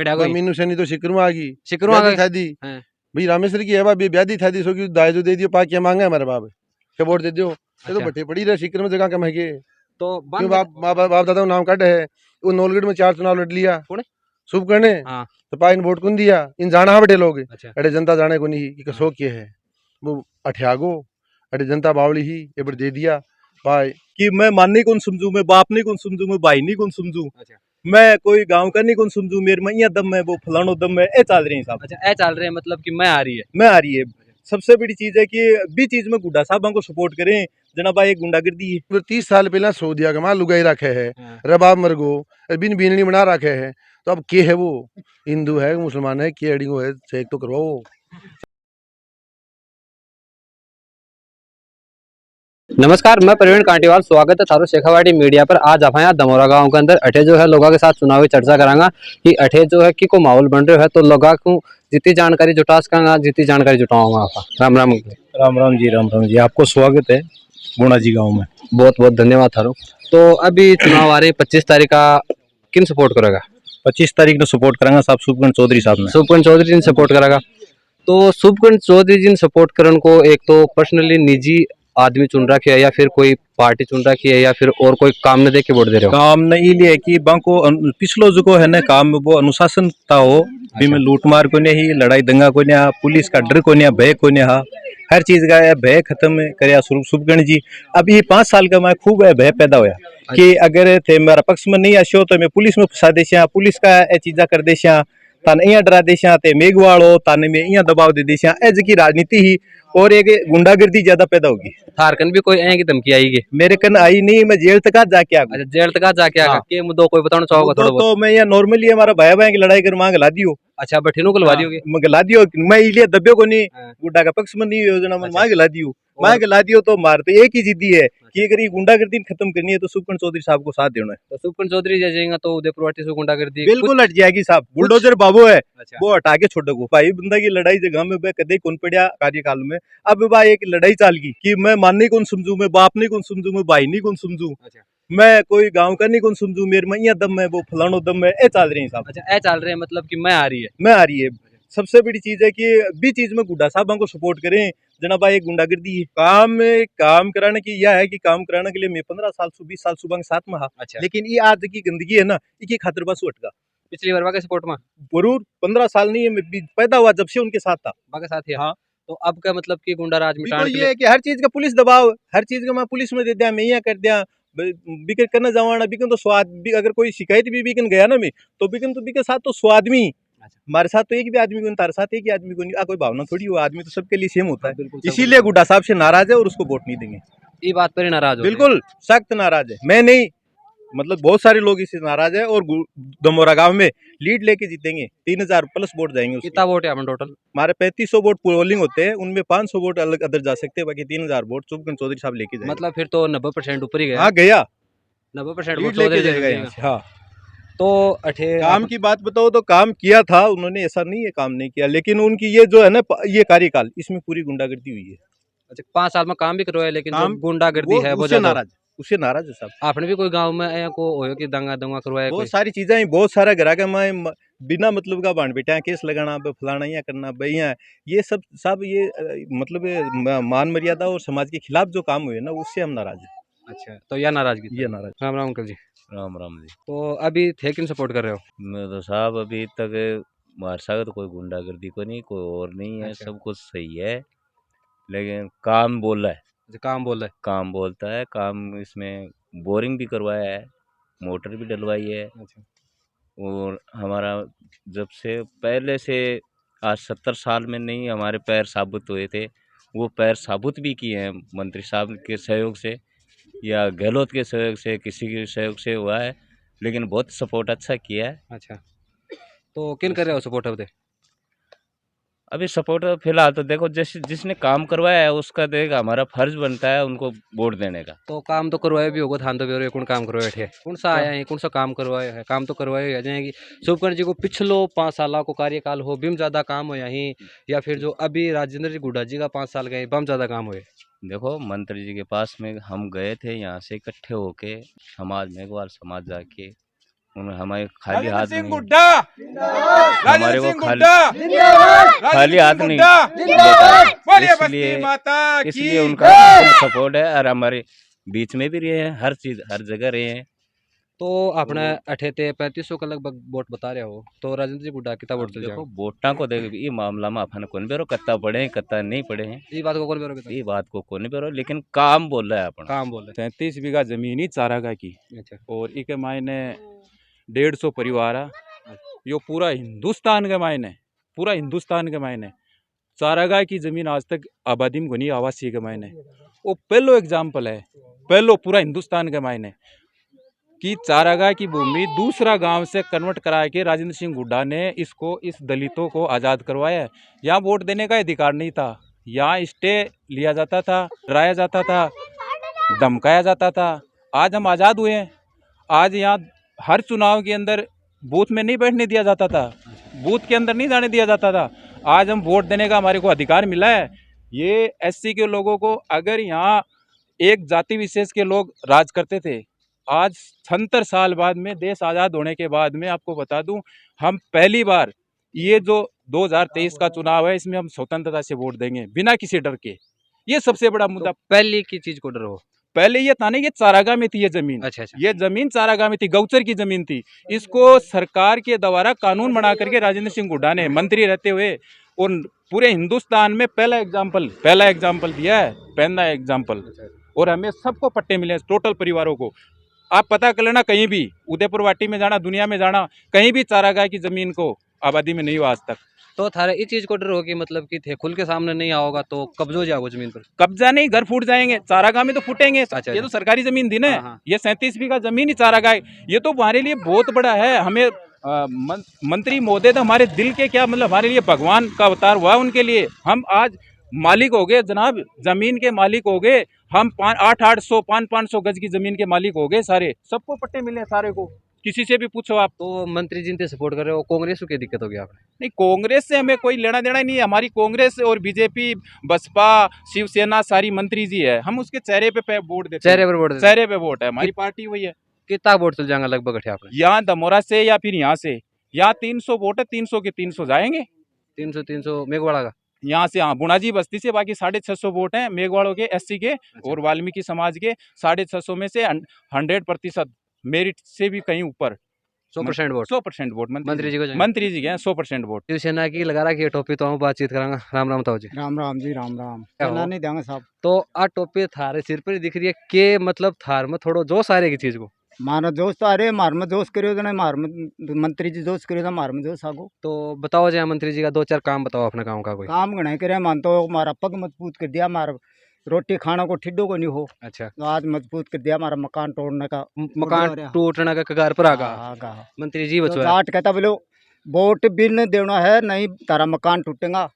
कड़ा कोई मीनू सैनी तो शिकर में आ गई, शिकरू आ गए था दी हैं। भाई रामेश्वर की है भाई ब्यादी था दी, सो की दाय जो दे दियो पा क्या मांगा है हमारे बाप के वोट दे दियो। ये तो अच्छा। बट्टे पड़ी रहे शिकर में जगह कम है के तो क्यों बंद बाप दादा का नाम काटे है। वो नौलगढ़ में 4 चुनाव लड़ लिया कौन? शुभ करने हाँ तो पा इन वोट कौन दिया, इन जाना है बटे लोग। अच्छा अरे जनता जाने को नहीं कि हाँ। कसो के है वो अठ्यागो। अरे जनता बावली ही ये बट दे दिया भाई कि मैं मानी कौन समझू, मैं बाप नहीं कौन समझू, मैं भाई नहीं कौन समझू, अच्छा मैं कोई गांव का नहीं कौन समझू, मेरे में यहाँ दम है वो फलानो दम है, ए चल रहे हैं साहब। अच्छा ए चल रहे हैं मतलब कि मैं आ रही है। मैं आ रही है। सबसे बड़ी चीज है कि बी चीज में गुड्डा साहब को सपोर्ट करें। जना भाई एक गुंडागर्दी है। 30 साल पहला सो दिया कमा लुगाई रखे है हाँ। रबाब मरगो बिन बीननी बना रखे है। तो अब के है वो हिंदू है मुसलमान है के अड़िंगो है चेक तो करवाओ। नमस्कार, मैं प्रवीण कांटीवाल, स्वागत है थारो शेखावाटी मीडिया पर। आज आप यहाँ दमोरा गांव के अंदर अठे जो है लोगों के साथ चुनावी चर्चा करांगा कि अठे जो है कि को माहौल बन रहा है, तो लोगों को जितनी जानकारी जुटा सकांगा, जितनी जानकारी जुटाऊंगा आपका। राम राम। राम राम जी, आपको स्वागत है गुणा जी गाँव में। बहुत बहुत धन्यवाद थारो। तो अभी चुनाव आ रहे 25 तारीख का, किन सपोर्ट करेगा? 25 तारीख को सपोर्ट करेंगे साहब शुभकरण चौधरी साहब ने। शुभकरण चौधरी जी ने सपोर्ट करेगा। तो शुभकरण चौधरी जी ने सपोर्ट करने को एक तो पर्सनली निजी आदमी चुन रखी है, या फिर कोई पार्टी चुन रखी है, या फिर और कोई काम न देख के वोट दे रहे हो? काम नहीं लिए कि बांको पिछलो जो है ना काम वो अनुशासनता हो। अच्छा। में लूट मार को नहीं, लड़ाई दंगा को नहीं, पुलिस का डर को नहीं, भय को नहीं, हर चीज का भय खत्म कर शुभकरण जी। अब ये 5 साल का मैं खूब भय पैदा होया कि अगर थे मेरा पक्ष में नहीं आशो तो मैं पुलिस में फंसा देशा, पुलिस का ए चीजा कर देशा, ताने यहाँ डरा देशा, ते मेघवाड़ो ताने में यहाँ दबाव दे देशा, ऐसी की राजनीति ही और एक गुंडागर्दी ज्यादा पैदा होगी। थारकन भी कोई ऐ की धमकी आएगी? मेरे कन आई नहीं, मैं जेल तक जाके आ गया। अच्छा, जेल तक जाके आगा। के मुद्दों कोई बताना चाहोगे थोड़ा बहुत? तो मैं यहाँ नॉर्मली हमारा भाई भाई की लड़ाई कर मांग ला दियो। अच्छा, बठिनो गलवा दियोगे? मैं गला दियो, मैं इलिए दब्यो को नहीं, हाँ। गुंडा का पक्ष में नहीं योजना में अच्छा। मांग ला दियो। मां गला दियो तो मारते एक ही जिद्दी है कि अगर ये गुंडागर्दी खत्म करनी है तो शुभकरण चौधरी साहब को साथ देना है। तो शुभकरण चौधरी जाएगा तो उदयपुर वाटी से गुंडागर्दी बिल्कुल हट जाएगी साहब। बुलडोजर बाबू है। अच्छा। वो हटा के छोड़ो भाई, बंदा की लड़ाई जगह में कदे कौन पड़ा कार्यकाल में। अब भाई एक लड़ाई चाल गई कि मैं मानने कौन समझू, मैं बाप नहीं कौन समझू, मैं भाई नहीं कौन समझू, अच्छा। मैं कोई गांव का नहीं कौन समझू, मेरे में यहाँ दम है वो फलानो दम है, ए चल रहे हैं साहब। अच्छा, ए चल रहे हैं मतलब कि मैं आ रही है। मैं आ रही है। सबसे बड़ी चीज है कि बी चीज में गुड्डा साहब को सपोर्ट करें। जना भाई एक गुंडागर्दी है काम कराने की यह है कि काम कराने के लिए मैं 15 साल 20 साल सुबह के साथ में। अच्छा। लेकिन ये आज की गंदगी है ना, इसकी खातिर बस अटका। पिछली बार वाके सपोर्ट में जरूर 15 साल नहीं है, मैं पैदा हुआ जब से उनके साथ था। वाके साथ ही है। हाँ। तो अब का मतलब कि गुंडा राज तो मिटाने के ये लिए है कि हर चीज का पुलिस दबाव, हर चीज का मैं पुलिस में दे दिया, मैं यहाँ कर दिया, बिकन करना जवाना बिकन तो स्वाद अगर कोई शिकायत भी बिकन गया ना मैं तो बिकन साथ तो स्वादमी। हमारे साथ तो एक भी आदमी को, तारे साथ एक ही आदमी को नहीं, कोई भावना थोड़ी हो, आदमी तो सबके लिए सेम होता है। इसीलिए गुड्डा साहब से नाराज है और उसको वोट नहीं देंगे। ये बात पर ही नाराज हो? बिल्कुल सख्त नाराज है, मैं नहीं, मतलब बहुत सारे लोग इससे नाराज है। और दमोरा गांव में लीड लेके जीतेंगे, 3000 प्लस वोट जाएंगे। कितना वोट है टोटल? हमारे 3500 वोट पोलिंग होते हैं, उनमें 500 वोट अलग अदर जा सकते हैं, बाकी 3000 वोट शुभकरण चौधरी साहब लेके जाएंगे। मतलब फिर तो 90% ऊपर ही गया। हाँ गया, 90% लीड वोट लेके जाएगा यहाँ से। हाँ। तो अठे काम की बात बताओ तो काम किया था उन्होंने, ऐसा नहीं है काम नहीं किया, लेकिन उनकी ये जो है ना ये कार्यकाल, इसमें पूरी गुंडागर्दी हुई है। अच्छा, 5 साल में काम भी करवाया, लेकिन जो गुंडागर्दी है वो उससे नाराज, उससे नाराज है साहब। आपने भी कोई गांव में आया को होयो कि दंगा दंगा करवाया? बहुत सारी चीजें, बहुत सारा घरा का मैं बिना मतलब का बांट बेटा केस लगाना, फलाना यहाँ करना, भैया ये सब ये मतलब मान मर्यादा और समाज के खिलाफ जो काम हुए ना, उससे हम नाराज हैं। अच्छा, तो यह नाराजगी, ये नाराज। राम राम अंकल जी। राम राम जी। तो अभी थे किन सपोर्ट कर रहे हो? मैं तो साहब अभी तक हमारे साथ तो कोई गुंडागर्दी को नहीं, कोई और नहीं है। अच्छा। सब कुछ सही है, लेकिन काम बोल रहा है। अच्छा, काम बोल रहे? काम बोलता है, काम इसमें बोरिंग भी करवाया है, मोटर भी डलवाई है। अच्छा। और हमारा जब से पहले से आज 70 साल में नहीं हमारे पैर साबुत हुए थे, वो पैर साबुत भी किए हैं मंत्री साहब के सहयोग से या गहलोत के सहयोग से, किसी के सहयोग से हुआ है, लेकिन बहुत सपोर्ट अच्छा किया है। अच्छा, तो किन कर रहे हो सपोर्ट? अभी सपोर्ट फिलहाल तो देखो जिसने काम करवाया है उसका देख, हमारा फर्ज बनता है उनको वोट देने का। तो काम तो करवाए भी होगा, थान तो भी कौन काम करवाए थे? कौन सा आया है, कौन सा काम करवाए है? काम तो करवाए आ जाएगी। शुभकरण जी को पिछलो 5 साल को कार्यकाल हो बिम ज्यादा काम हो यहीं, या फिर जो अभी राजेंद्र जी गुड्डा जी का 5 साल गए बम ज्यादा काम हुए? देखो मंत्री जी के पास में हम गए थे, यहाँ से इकट्ठे होके समाज मेघवाल समाज जाके हमारे खाली हाथ सिंह नहीं, गुड्डा, हमारे राजेंद्र वो सिंह खाली गुड्डा, खाली हाथ नहीं, बोलिए बस्ती इसलिए माता की इसलिए उनका सपोर्ट है। और हमारे बीच में भी रहे हैं, हर चीज हर जगह रहे हैं। तो अपने अठे ते 3500 का लगभग वोट बता रहे हो, तो राजेंद्र जी बुड्ढा कितना वोट चल देखो जाएगा? वोटां को देख, ये मामला में अपन कौन बेरो कत्ता पढ़े हैं कत्ता नहीं पढ़े हैं, ये बात को कौन बेरोगे? ये बात को कौन बेरो, लेकिन काम बोल रहा है अपन। काम बोल 37 बीघा जमीन ही चारागाह की, रहे। अच्छा, और इके मायने 150 परिवार है। यो पूरा हिंदुस्तान के मायने, पूरा हिंदुस्तान के मायने चारागाह की जमीन आज तक आबादी में घनी आवासीय के मायने वो पहलो एग्जाम्पल है, पहलो पूरा हिंदुस्तान के मायने कि चारागाह की भूमि दूसरा गांव से कन्वर्ट करा के राजेंद्र सिंह हुड्डा ने इसको, इस दलितों को आज़ाद करवाया है। यहाँ वोट देने का अधिकार नहीं था, यहाँ स्टे लिया जाता था, डराया जाता था, धमकाया जाता था। आज हम आज़ाद हुए हैं। आज यहाँ हर चुनाव के अंदर बूथ में नहीं बैठने दिया जाता था, बूथ के अंदर नहीं जाने दिया जाता था। आज हम वोट देने का हमारे को अधिकार मिला है। ये एससी के लोगों को, अगर यहाँ एक जाति विशेष के लोग राज करते थे, आज 76 साल बाद में, देश आज़ाद होने के बाद में, आपको बता दूं, हम पहली बार ये जो 2023 का चुनाव है इसमें हम स्वतंत्रता से वोट देंगे बिना किसी डर के। ये सबसे बड़ा मुद्दा। तो पहली की चीज को डर हो। पहले ये था ना, ये चारागाह में थी ये जमीन, अच्छा अच्छा, ये जमीन चारागाह में थी, गौचर की जमीन थी। इसको सरकार के द्वारा कानून बना करके राजेंद्र सिंह हुड्डा ने मंत्री रहते हुए और पूरे हिंदुस्तान में पहला एग्जाम्पल दिया है, पहला एग्जाम्पल। और हमें सबको पट्टे मिले, टोटल परिवारों को। आप पता कर लेना, कहीं भी उदयपुर वाटी में जाना, दुनिया में जाना, कहीं भी चारागाह की जमीन को आबादी में नहीं हुआ आज तक। तो थारे इस चीज को डर हो कि मतलब कि थे खुल के सामने नहीं आओगा तो कब्जो हो जाओगे जमीन पर? कब्जा नहीं, घर फूट जाएंगे, चारागाह में तो फूटेंगे। अच्छा, ये तो सरकारी जमीन थी ना, हाँ, हाँ। ये 37 बीघा जमीन ही चारागाह है। ये तो हमारे लिए बहुत बड़ा है। हमें मंत्री महोदय तो हमारे दिल के, क्या मतलब, हमारे लिए भगवान का अवतार हुआ उनके लिए। हम आज मालिक हो गए जनाब, जमीन के मालिक हो गए हम। 800 500 गज की जमीन के मालिक हो गए सारे, सबको पट्टे मिले सारे को, किसी से भी पूछो आप। तो मंत्री जिनते सपोर्ट कर रहे हो, कांग्रेस को क्या दिक्कत होगी आपने? नहीं, कांग्रेस से हमें कोई लेना देना ही नहीं है। हमारी कांग्रेस और बीजेपी, बसपा, शिवसेना सारी मंत्री जी है, हम उसके चेहरे पे वोट देते हैं। चेहरे पर वोट चेहरे पे वोट है, हमारी पार्टी वही है। कितना वोट चल जाएगा लगभग अठे आपने? यहाँ दमोरा से या फिर यहाँ से, यहाँ 300 वोट है, 300 के 300 जाएंगे। 300 मेघवाड़ा का? यहाँ से, हाँ, बुनाजी बस्ती से बाकी 650 वोट हैं मेघवाड़ों के, एससी के और वाल्मीकि समाज के। 650 में से 100% मेरिट से भी कहीं ऊपर 100% वोट 100% वोट मंत्री जी को जाएंगे। मंत्री जी के हैं, 100% वोट। शिवसेना की लगा रखी है टोपी, तो हम बातचीत करांगा। राम राम ताऊ जी। राम राम जी, राम राम। क्या हो? कहना नहीं देंगे साहब। तो आ टोपी थारे सिर पर ही दिख रही है के, मतलब थार में थोड़ो जोश आ रही है की चीज को? मारा दोस्त, अरे मार में दोस्त करियो तो नहीं, मार में मंत्री जी दोस्त करियो तो मार में दोस्त आगो। तो बताओ जय मंत्री जी का 2-4 काम बताओ अपने गाँव का कोई। काम गणे करे, मान तो मारा पग मजबूत कर दिया, मारा रोटी खाना को ठिड्डो को नहीं हो, अच्छा, तो आज मजबूत कर दिया। मारा मकान तोड़ने का मकान टूटने का कगार पर आगा आगा। मंत्री जी तो बचवा। जाट कहता बोलो वोट बिन देना है, नहीं तारा मकान टूटेगा।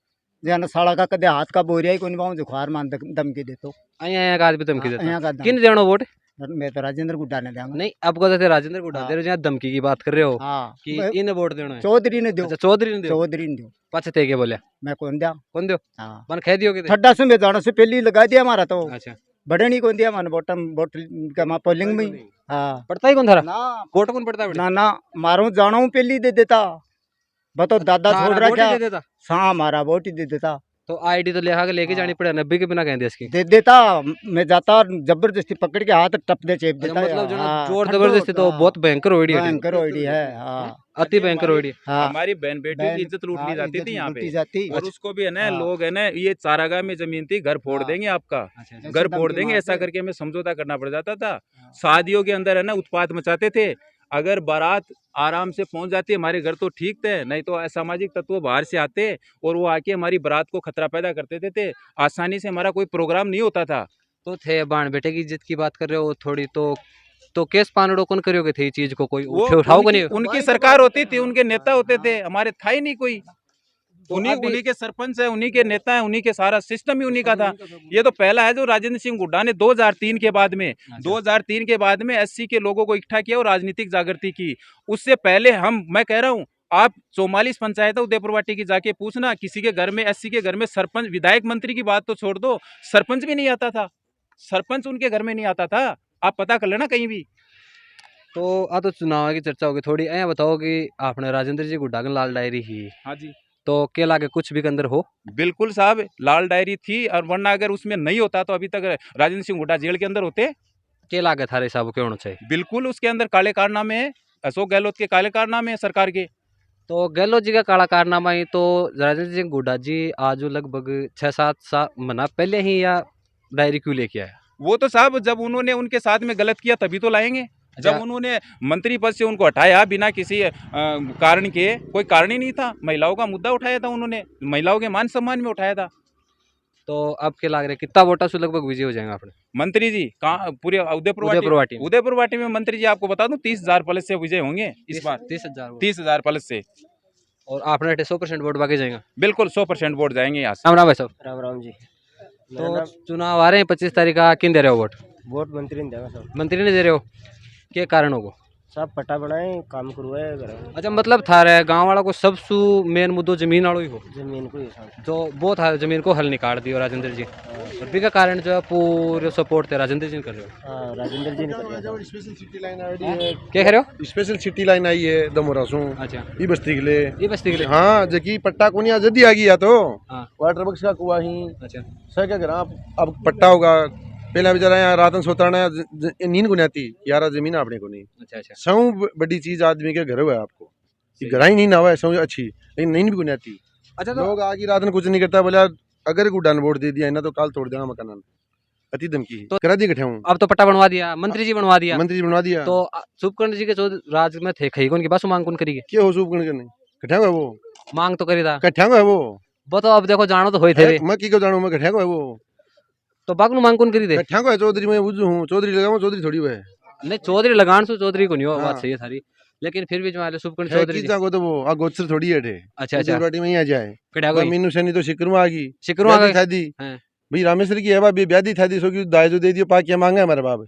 जन साला का कदे हाथ का बोरिया ही कोनी बाऊ, जुखार मान धमकी दे तो यहाँ का आदमी धमकी देता यहाँ का किन देना वोट? मैं तो राजेंद्र गुड्डा ने देंगे। नहीं, अब को तो राजेंद्र को डाल दे रहे हो, धमकी की बात कर रहे हो हाँ, कि इन वोट देना है। चौधरी ने दो, अच्छा, चौधरी ने दो। चौधरी ने दो। पाछे थे के बोले मैं कौन दिया? कौन दो? हाँ, मन कह दियो के ठड्डा से में जाने से पहले ही लगा दिया हमारा तो। अच्छा, बड़े नहीं कौन दिया मन बॉटम बोतल का मा पोलिंग में। हाँ पड़ता ही कौन थारा ना, वोट कौन पड़ता है बेटा? ना मारू जाना हूँ पहले ही दे देता। बताओ दादा थारा छोड़ रहा वोट ही क्या? दे देता। हाँ, हमारा वोट ही दे देता। तो आईडी तो लेके हाँ। जानी पड़े 90 के बिना कहते इसकी। दे देता। मैं जाता जबरदस्ती पकड़ के हाथ टप दे चेप देता। मतलब जो ना हाँ, जोर ठंडो जबरदस्ती तो होता। बहुत भयंकर होड़ी है, भयंकर ओडी है। हाँ, अति भयंकर होड़ी है। हाँ, हमारी बहन बेटियों की इज्जत लूट ली हाँ, जाती इज्जत थी यहाँ लूटी पे। जाती। और उसको भी है ना, हाँ। लोग है ना, ये चारागाह में जमीन थी, घर फोड़ हाँ। देंगे आपका, अच्छा, ऐसे घर फोड़ धमकी देंगे, मारते। ऐसा करके हमें समझौता करना पड़ जाता था। हाँ। शादियों के अंदर है ना उत्पात मचाते थे। अगर बारात आराम से पहुंच जाती हमारे घर तो ठीक थे, नहीं तो असामाजिक तत्व बाहर से आते और वो आके हमारी बारात को खतरा पैदा करते थे। आसानी से हमारा कोई प्रोग्राम नहीं होता था। तो थे बाण बेटे की इज्जत की बात कर रहे हो थोड़ी, तो केस पानड़ो कौन करोगे थे चीज को? कोई वो उठाओ को उनकी, नहीं? उनकी सरकार होती थी, उनके नेता होते थे, हमारे था ही नहीं कोई। तो उन्हीं अभी- उन्हीं के सरपंच है, उन्हीं के नेता है, उन्हीं के सारा सिस्टम ही उन्हीं का था। ये तो पहला है जो राजेंद्र सिंह हुड्डा ने 2003 के बाद में, 2003 के बाद में एससी के लोगों को इकट्ठा किया और राजनीतिक जागृति की। उससे पहले मैं कह रहा हूँ, आप 44 पंचायत उदयपुर वाटी की जाके पूछना, किसी के घर में, एससी के घर में सरपंच, विधायक मंत्री की बात तो छोड़ दो, सरपंच भी नहीं आता था। सरपंच उनके घर में नहीं आता था, आप पता कर लेना कहीं भी। तो आ तो चुनाव की चर्चा होगी थोड़ी। ऐ बताओ कि आपने राजेंद्र जी गुड्डा लाल डायरी ही हाँ जी, तो के लागे कुछ भी के अंदर हो। बिल्कुल साहब, लाल डायरी थी, और वरना अगर उसमें नहीं होता तो अभी तक राजेंद्र सिंह हुड्डा जेल के अंदर होते। के लागे थारे हिसाब के होना चाहिए। बिल्कुल उसके अंदर काले कारनामे हैं, अशोक गहलोत के काले कारनामे हैं सरकार के। तो गहलोत जी का काला कारनामा ही तो राजेंद्र सिंह गुड्डा जी आज लगभग 6-7 साल महीना पहले ही या डायरी क्यों लेके आया। वो तो साहब जब उन्होंने उनके साथ में गलत किया तभी तो लाएंगे। जब अच्छा। उन्होंने मंत्री पद से उनको हटाया बिना किसी कारण के, कोई कारण ही नहीं था, महिलाओं का मुद्दा उठाया था उन्होंने, महिलाओं के मान सम्मान में उठाया था। तो अब के लाग रहे कितना वोटा से लगभग विजय हो जाएंगे अपने मंत्री जी कहाँ पूरे उदयपुर वाटी में? उदयपुर वाटी में मंत्री जी आपको बता दूं 30,000 प्लस से विजय होंगे इस बार। 30,000 वोट। 30,000 प्लस से और आपने 100% वोट बाकी जाएगा। बिल्कुल 100% वोट जाएंगे यहाँ से। राम राम भाई साहब। राम राम जी। तो चुनाव आ रहे हैं 25 तारीख का, किन दे रहे हो वोट। वोट मंत्री ने देगा सब। मंत्री ने दे रहे हो, क्या कारण होगा। सब पट्टा बनाए काम करवाए करें। अच्छा मतलब थारे गांव वाला को सबसु मेन मुद्दो जमीन वालों ही हो, जमीन को ही साथ। जो वो था जमीन को हल निकाल दियो राजेंद्र जी, और भी का कारण जो है पूरे सपोर्ट थे राजेंद्र जी ने कर रहे हो। हाँ राजेंद्र जी ने कर दिया। स्पेशल सिटी लाइन आई है, क्या कह रहे हो। स्पेशल सिटी लाइन आई है दमोरा सु अच्छा ई बस्ती के लिए। ये बस्ती के लिए। हाँ जकी पट्टा को नहीं जल्दी आ गया तो हाँ। वाटर बक्स का कुआ ही अच्छा सह क्या करा अब पट्टा होगा। पहला बेचारा यहाँ रातन सोताना नींद को नहीं आती यार, जमीन आपने को नहीं। अच्छा अच्छा। सौ बड़ी चीज आदमी के घर हुआ है आपको, कि घर ही नहीं ना हुआ है सौ अच्छी, लेकिन नींद भी को नहीं आती। अच्छा तो लोग आगे रात में कुछ नहीं करता, बोला अगर गुड्डा ने वोट दे दिया ना तो काल तोड़ देना मकान। अति धमकी तो करा दी इकट्ठे हूँ। अब तो पट्टा बनवा दिया, मंत्री जी बनवा दिया। मंत्री जी बनवा दिया तो शुभकर्ण जी के जो राज में थे खई उनके पास मांग कौन करी क्या हो सूप करने इकट्ठा हुआ है वो, मांग तो करी था इकट्ठा हुआ है वो तो अब देखो जानो तो होई थे मैं की को जानू मैं इकट्ठा हुआ है वो तो बाग नु मांग कौन करी दे। इकट्ठा हुआ है चौधरी में बुझू हूँ, चौधरी लगाऊं चौधरी थोड़ी हुआ है। नहीं चौधरी लगान सो चौधरी को नहीं हो, हाँ। बात सही है सारी, लेकिन फिर भी जो माले शुभकर्ण है चौधरी की जी। जागो तो वो आ गोचर थोड़ी है ठे। अच्छा अच्छा पार्टी में ही आ जाए कड़ा कोई कोई मीनू सैनी तो शिकरू आ गई शिकरू आ गए। था दी हाँ। भाई रामेश्वर की है भाई ब्यादी था दी सो की दाय जो दे दियो पाकिया मांगा है हमारे बाप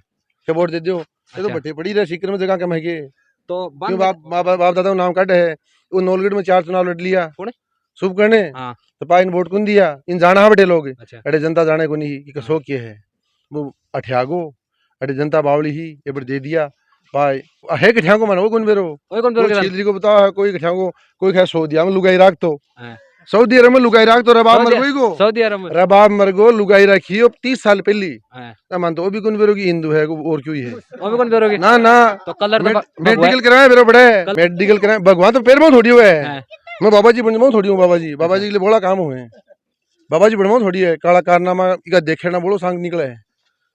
के वोट दे दियो। ये तो अच्छा। बट्टे पड़ी रहे शिकर में जगह कम है के तो क्यों बाप दादा नाम काटे है। वो नौलगढ़ में 4 चुनाव लड़ लिया कौन है? शुभ करने हाँ। तो पाइन वोट कौन दिया इन जाना है बटे लोग। अच्छा अरे जनता जाने को नहीं कि कसो के है वो अठ्यागो अरे जनता बावली ही ये पर दे दिया भाई है कठिया को मानो वो कौन बेरो ओए कौन कोई बोल के छीलरी को बता है कोई कठिया को कोई खैर सऊदी में लुगाई राख तो हाँ। सऊदी अरब में लुगाई राख तो रबाब मर गई को सऊदी अरब में रबाब मर गो लुगाई रखी अब 30 साल पहली हाँ। ना मान तो वो भी कौन बेरो की हिंदू है और क्यों ही है वो भी कौन बेरोगी ना ना तो कलर तो मेडिकल कराए बेरो बड़े मेडिकल कराए भगवान तो पैर में थोड़ी हुआ है। हाँ। मैं बाबा जी बन थोड़ी हूँ बाबा जी के लिए बड़ा काम हुए हैं बाबा जी बनवा थोड़ी है काला कारनामा इका देखे ना बोलो सांग निकला है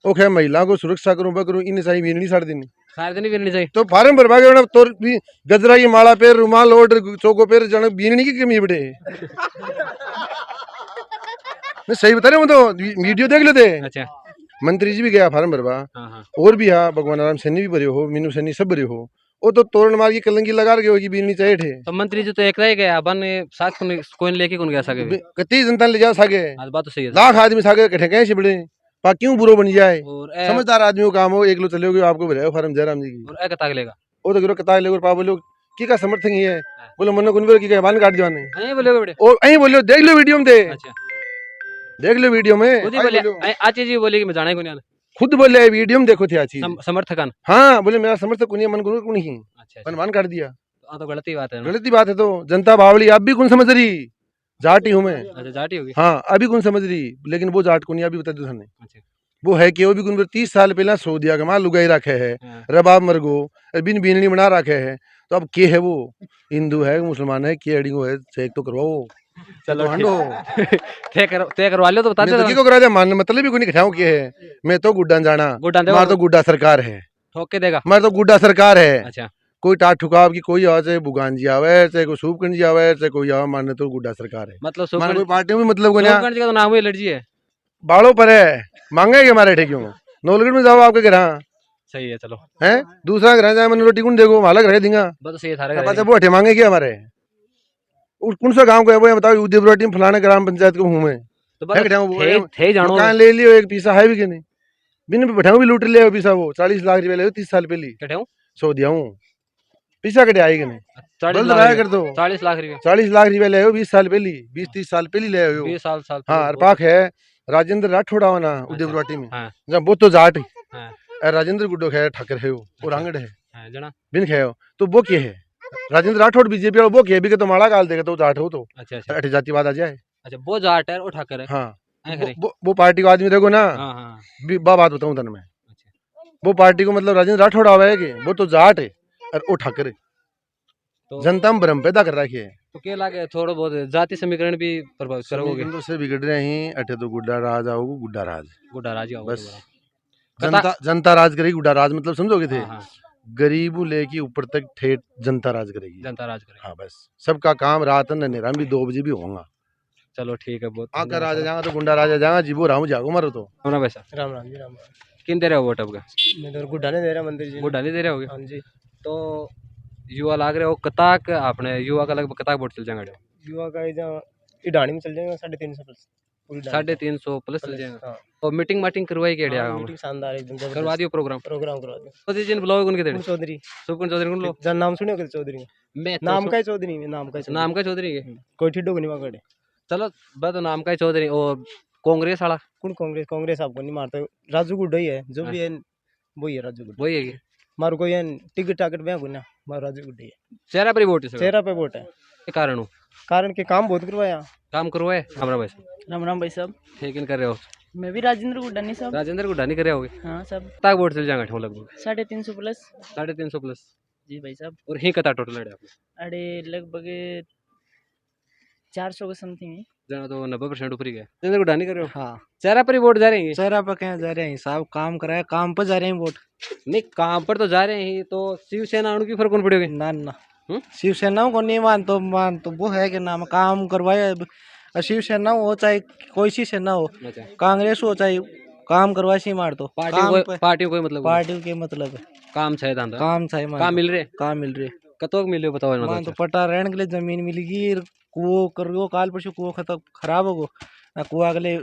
ओ खे महिला को सुरक्षा करूं बकरूं इन सही भी नहीं साड़ दिन सारे दिन भी चाहिए तो फार्म भरवा के तो भी गजरा की माला पेर रुमाल ओढ़ चौको पेर जन बीननी की कमी बड़े मैं सही बता रहा हूँ तो वीडियो देख लेते। अच्छा मंत्री जी भी गया फार्म भरवा हाँ हाँ और भी हाँ भगवान राम सैनी भी भरे हो मीनू सैनी सब भरे हो वो तो तोरण मार की कलंगी लगा रखे होगी बीननी चाहिए थे तो मंत्री जी तो एक रह गया बन साथ कोई लेके कौन गया सके कति जनता ले जा सके आज बात तो सही है लाख आदमी सागे कठे कैसे बड़े पा क्यों बुरो बन जाए और समझदार आदमी को काम हो एक लो चले आपको भरे फार्म जयराम जी की और कता लेगा वो तो गिरो कतार ले पा बोलो की का समर्थन ही है बोलो मन कुन की बान काट दिया ने नहीं बोले बेटे और अहीं बोलियो देख लो वीडियो में दे अच्छा देख लो वीडियो में खुद ही बोले आची जी बोले कि मैं जाने को नहीं खुद बोले वीडियो में देखो थे आची समर्थकन हाँ बोले मेरा समर्थक कुन मन कुन ही अच्छा मन बान काट दिया तो गलती बात है ना। गलती बात है तो जनता बावली आप भी कौन समझ रही जाटी हूँ मैं अच्छा जाटी होगी हाँ अभी कौन समझ रही लेकिन वो जाट को नहीं अभी बता दो थाने अच्छा वो है कि वो भी कुन 30 साल पहला सऊदिया का माल लुगाई रखे है हाँ। रबाब मरगो बिन बीननी बना रखे है तो अब के है वो हिंदू है मुसलमान है के अड़ी है चेक तो करवाओ चलो तो हंडो तय करवा लो तो बता मैं तो दे की को करा दे मान मतलब भी कोई नहीं खटाऊं के है मैं तो गुड्डा जाना गुड्डा दे मार तो गुड्डा सरकार है ठोक के देगा मार तो गुड्डा सरकार है अच्छा कोई टाट ठुकाव की कोई आवे चाहे बुगान जी आवे चाहे कोई सूपकंड जी आवे चाहे कोई आवे मानने तो गुड्डा सरकार है मतलब माने कोई पार्टी में मतलब को ना सुखगण जी का तो नाम ही एलर्जी है बालों पर है मांगे हमारे ठेक्यों नौलगढ़ में जाओ आपके घर सही है चलो हैं दूसरा घर जाए मैंने रोटी कौन देखो मालक रह देंगे बस सही है थारे अच्छा वो हटे मांगे क्या हमारे कौन सा गांव को है वो बताओ उदयपुर टीम फलाने ग्राम पंचायत को हूँ मैं तो बस थे जानो मकान ले लियो एक पीसा है भी कि नहीं बिन बैठाऊं भी लूट ले पीसा वो 40 लाख रुपया ले 30 साल पहले कटे हूं सो दिया हूँ पीसा कटे आएगा नहीं 40 बंद लाख रहा कर दो 40 लाख रुपए 40 लाख रुपया ले 20 साल पहले 20-30 साल पहले ले आयो 20 साल हाँ और पाक है राजेंद्र राठौड़ा होना उदयपुर टी में हाँ। जब वो तो जाट हाँ। राजेंद्र गुड्डो है ठाकर है वो और आंगड़ है हाँ, जना बिन खेयो तो वो के है राजेंद्र राठौड़ बीजेपी वाला वो के भी के तो माड़ा गाल देगा तो जाट हो तो अच्छा अच्छा अठे जातिवाद आ जाए। अच्छा वो जाट है उठा कर हाँ ऐ करे वो पार्टी को आदमी देखो ना। हाँ हाँ बात बताऊं तन मैं अच्छा वो पार्टी को मतलब राजेंद्र राठौड़ आवे है कि वो तो जाट है और वो ठाकर है। तो जनता में भ्रम पैदा कर रखी है। तो क्या लागे थोड़ा बहुत जाति समीकरण भी प्रभावित करोगे समीकरण तो से बिगड़ रहे हैं अठे तो गुड्डा राज आओगे गुड्डा राज गुड्डा राज आओगे बस दोबारा। जनता जनता राज करेगी गुड्डा राज मतलब समझोगे थे हाँ हाँ गरीबू लेके ऊपर तक ठेठ जनता राज करेगी। जनता राज करेगी। हाँ बस सबका काम रात अंधेरा भी 2 बजे भी होगा। चलो ठीक है बहुत आकर राजा जाएगा तो गुंडा राजा जाएगा जीवो राहू जागो मारो तो। होना वैसा राम राम जी राम राम। किन दे रहे हो वोट अब का मैं तो गुड्डा नहीं दे रहा मंदिर जी। गुड्डा नहीं दे रहे होगे हाँ जी। तो युवा लाग रहे हो कताक आपने युवा का लगभग कताक वोट चल जाएंगे युवा का इधर इडानी में चल जाएगा 350 प्लस। 350 प्लस चल जाएगा। हाँ। और मीटिंग माटिंग करवाई के हाँ, मीटिंग शानदार एकदम करवा जबरदस्त। दियो प्रोग्राम प्रोग्राम करवा दो। तो जिन बुलाओगे उनके देने चौधरी सुपन चौधरी को लो जन नाम सुनियो चौधरी में मैं तो नाम का ही चौधरी में नाम का ही चौधरी। नाम का चौधरी के कोई ठिड्डो को नहीं पकड़े। चलो बस तो नाम का ही चौधरी और कांग्रेस वाला कौन कांग्रेस कांग्रेस आपको नहीं मारता राजू गुड्डा ही है जो भी है वही है राजू गुड्डा। वही है कि मारो कोई है टिकट टाकट में गुना मारो राजू गुड्डा ही है। चेहरा पर ही वोट है चेहरा पे वोट है कारण हो कारण के काम बहुत करवाया। काम करवाए हमारा भाई राम राम भाई साहब। ठीक इन कर रहे हो मैं भी राजेंद्र गुड्डानी साहब। राजेंद्र को ढानी कर रहे होगे हाँ सब कताक वोट चल जाएंगे लगभग 350 प्लस। 350 प्लस जी भाई साहब। और ही कता टोटल लड़े आपने अरे लगभग 400 के समथिंग है। जना तो 90% ऊपर ही गया राजेंद्र को ढानी कर रहे हो हाँ चेहरा पर ही वोट जा रहे हैं चेहरा पर कहाँ जा रहे हैं साहब काम कराया काम पर जा रहे हैं वोट। नहीं काम पर तो जा रहे हैं ही तो शिवसेना उनकी फर्क कौन पड़ेगी ना ना हम्म? शिवसेना को नहीं मान तो वो है कि नाम काम करवाया अब शिवसेना हो चाहे कोई सी सेना हो अच्छा कांग्रेस हो चाहे काम करवा सी मार तो पार्टी कोई मतलब पार्टी के मतलब है काम छे धंधा काम चाहे काम मिल रहे काम मिल रहे कतोक मिल रहे बताओ मान तो पट्टा रहने के लिए जमीन मिलेगी कुओं करो काल परसों कुओं खत्म खराब हो ना कुआ अगले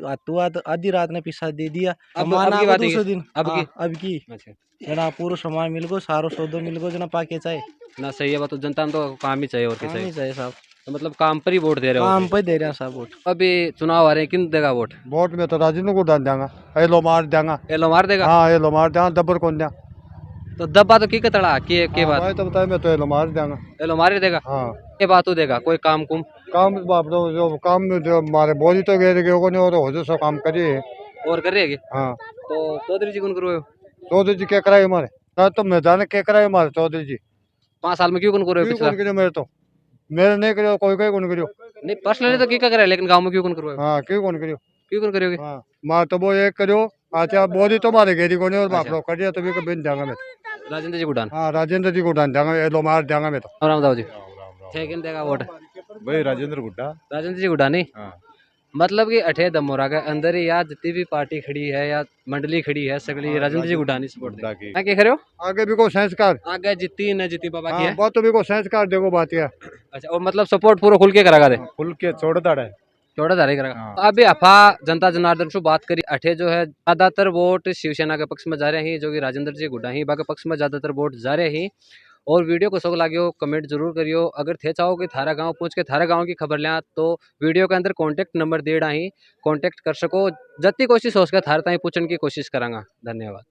आधी रात ने पैसा दे दिया अब की बात है दूसरे दिन अब की अब की अच्छा जना पूरा सामान मिल गो सारो सौदो मिल गो जना पाके चाहे ना सही है बात तो जनता में तो काम ही चाहिए और क्या काम ही चाहिए चाहिए साहब तो मतलब काम पर ही वोट दे रहे हो काम पे दे रहे हैं साहब वोट। अभी चुनाव आ रहे हैं किन देगा वोट वोट में तो राजेंद्र को डाल देंगा एलो मार देंगा। एलो मार देगा हाँ एलो मार देंगा दबर कौन दें तो दबा तो की कतड़ा के बात मैं तो बताया मैं तो एलो मार देंगा। एलो मार ही देगा हाँ के बात तो देगा कोई काम कुम काम बाप जो काम में जो हमारे बोली तो गए को नहीं हो जो सब काम करिए। और कर रही है हाँ तो चौधरी जी कौन करो चौधरी जी क्या कराए हमारे ना तो मैदान क्या कराए हमारे चौधरी जी 5 साल में क्यों कौन करो क्यों पिछला कौन करियो मेरे तो मेरे नहीं करियो कोई कोई कौन करियो। नहीं पर्सनली तो की करे लेकिन गांव में क्यों कौन करो हाँ क्यों कौन करियो क्यों कौन करोगे हाँ मार तो वो एक करियो अच्छा बोली तो मारे घेरी को नहीं और बाप लोग करिए तो भी कभी जाऊंगा मैं राजेंद्र जी गुडान हाँ राजेंद्र जी को डाल देंगा एलो मार देंगा मैं तो। राम दाऊ जी ठीक है देगा वोट भाई राजेंद्र गुड्डा राजेंद्र जी गुडानी मतलब कि अठे दमोरा के अंदर ही या जितनी भी पार्टी खड़ी है या मंडली खड़ी है सगली राजेंद्र जी गुडानी सपोर्ट देगी क्या कह रहे हो आगे भी को संस्कार आगे जितनी न जितनी बाबा की हाँ है बहुत तो भी को संस्कार देखो बात है। अच्छा और मतलब सपोर्ट पूरा खुल के करा दे खुल के छोड़ दाड़ा है थोड़ा जारी करेगा अभी अफा जनता जनार्दन से बात करी अठे जो है ज्यादातर वोट शिवसेना के पक्ष में जा रहे हैं जो कि राजेंद्र जी गुड्डा ही बाकी पक्ष में ज्यादातर वोट जा रहे हैं और वीडियो को सो लागियो कमेंट जरूर करियो अगर थे चाहो कि थारा गांव पहुंच के थारा गांव की खबर लिया तो वीडियो के अंदर कॉन्टेक्ट नंबर दे ही कॉन्टेक्ट कर सको जितनी कोशिश हो सके थारा ताई पूछने की कोशिश करांगा। धन्यवाद।